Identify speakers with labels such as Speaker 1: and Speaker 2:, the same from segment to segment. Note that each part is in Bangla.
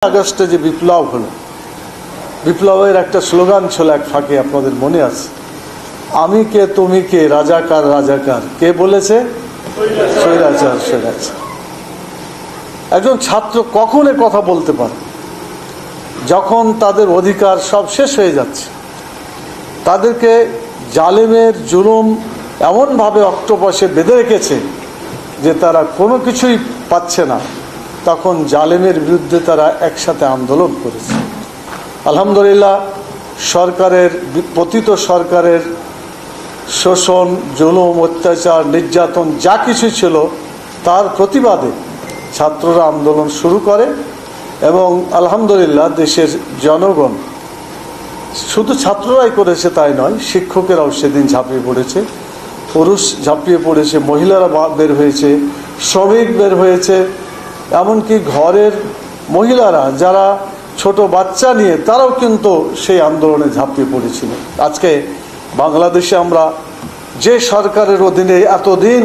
Speaker 1: আগস্টে যে বিপ্লব হলো, বিপ্লবের একটা স্লোগান ছিল এক ফাঁকে, আপনাদের মনে আছে? আমি কে তুমি কে, রাজাকার রাজাকার। কে বলেছে? স্বৈরাচার স্বৈরাচার। একজন ছাত্র কখন এ কথা বলতে পারে? যখন তাদের অধিকার সব শেষ হয়ে যাচ্ছে, তাদেরকে জালেমের জুলুম এমনভাবে অক্টোপাসে বেঁধে রেখেছে যে তারা কোনো কিছুই পাচ্ছে না, তখন জালেমের বিরুদ্ধে তারা একসাথে আন্দোলন করেছে। আলহামদুলিল্লাহ, সরকারের পতিত সরকারের শোষণ, জুলুম, অত্যাচার, নির্যাতন যা কিছু ছিল তার প্রতিবাদে ছাত্ররা আন্দোলন শুরু করে এবং আলহামদুলিল্লাহ দেশের জনগণ, শুধু ছাত্ররাই করেছে তাই নয়, শিক্ষকেরাও সেদিন ঝাঁপিয়ে পড়েছে, পুরুষ ঝাঁপিয়ে পড়েছে, মহিলারা বের হয়েছে, শ্রমিক বের হয়েছে, এমনকি ঘরের মহিলারা যারা ছোট বাচ্চা নিয়ে তারাও কিন্তু সেই আন্দোলনে ঝাঁপিয়ে পড়েছিল। আজকে বাংলাদেশে আমরা যে সরকারের অধীনে এতদিন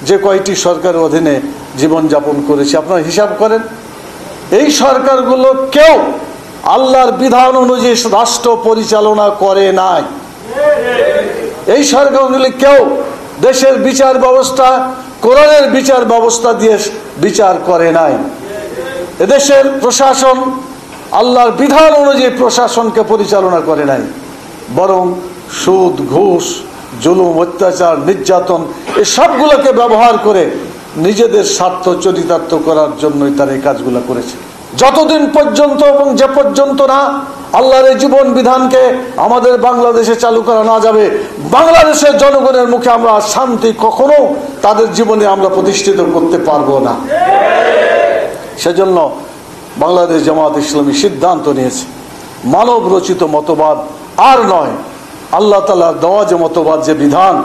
Speaker 1: যে কয়টি সরকারের অধীনে জীবনযাপন করেছি, আপনারা হিসাব করেন, এই সরকারগুলো কেউ আল্লাহর বিধান অনুযায়ী রাষ্ট্র পরিচালনা করে নাই। এই সরকারগুলি কেউ দেশের বিচার ব্যবস্থা কোরআনের বিচার ব্যবস্থা দিয়ে বিচার করে নাই। এদেশের প্রশাসন আল্লাহর বিধান অনুযায়ী প্রশাসনকে পরিচালনা করে নাই, বরং সুদ, ঘুষ, জুলুম, অত্যাচার, নির্যাতন এই সবগুলোকে ব্যবহার করে নিজেদের স্বার্থ চরিতার্থ করার জন্যই তারা এই কাজগুলো করেছে। যতদিন পর্যন্ত এবং যে পর্যন্ত না আল্লাহর এই জীবন বিধানকে আমাদের বাংলাদেশে চালু করা না যাবে, বাংলাদেশের জনগণের মুখে আমরা শান্তি কখনো তাদের জীবনে আমরা প্রতিষ্ঠিত করতে পারবো না। সেজন্য বাংলাদেশ জামাত ইসলামী সিদ্ধান্ত নিয়েছে, মানব রচিত মতবাদ আর নয়, আল্লাহ তাআলা দেওয়া যে মতবাদ, যে বিধান,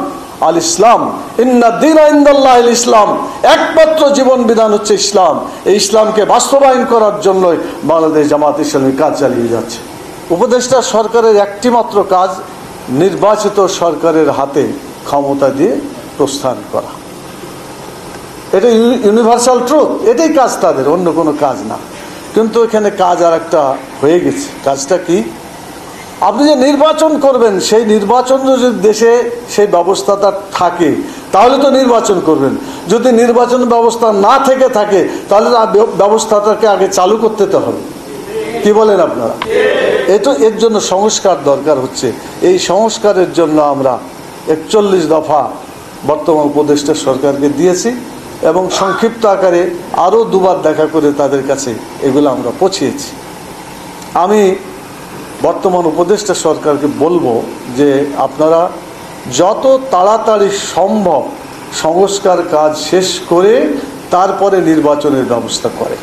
Speaker 1: আল ইসলাম, ইন্না দীনা ইনদাল্লাহিল ইসলাম, একমাত্র জীবন বিধান হচ্ছে ইসলাম। এই ইসলামকে বাস্তবায়ন করার জন্যই বাংলাদেশ জামাত ইসলামী কাজ চালিয়ে যাচ্ছে। উপদেষ্টা সরকারের একটি মাত্র কাজ, নির্বাচিত সরকারের হাতে ক্ষমতা দিয়ে প্রস্থান করা। এটা ইউনিভার্সাল ট্রুথ, এটাই কাজ তাদের, অন্য কোনো কাজ না। কিন্তু এখানে কাজ আর একটা হয়ে গেছে। কাজটা কি? আপনি যে নির্বাচন করবেন, সেই নির্বাচন যদি দেশে সেই ব্যবস্থাটা থাকে তাহলে তো নির্বাচন করবেন। যদি নির্বাচন ব্যবস্থা না থেকে থাকে তাহলে ব্যবস্থাটাকে আগে চালু করতে তো হবে। কি বলেন আপনারা? এর জন্য সংস্কার দরকার হচ্ছে। এই সংস্কারের জন্য আমরা 41 দফা বর্তমান উপদেষ্টা সরকারকে দিয়েছি এবং সংক্ষিপ্ত আকারে আরও দুবার দেখা করে তাদের কাছে এগুলো আমরা পৌঁছিয়েছি। আমি বর্তমান উপদেষ্টা সরকারকে বলবো যে আপনারা যত তাড়াতাড়ি সম্ভব সংস্কার কাজ শেষ করে তারপরে নির্বাচনের ব্যবস্থা করে।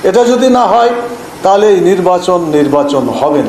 Speaker 1: এটা যদি না হয় তাহলে এই নির্বাচন হবে না।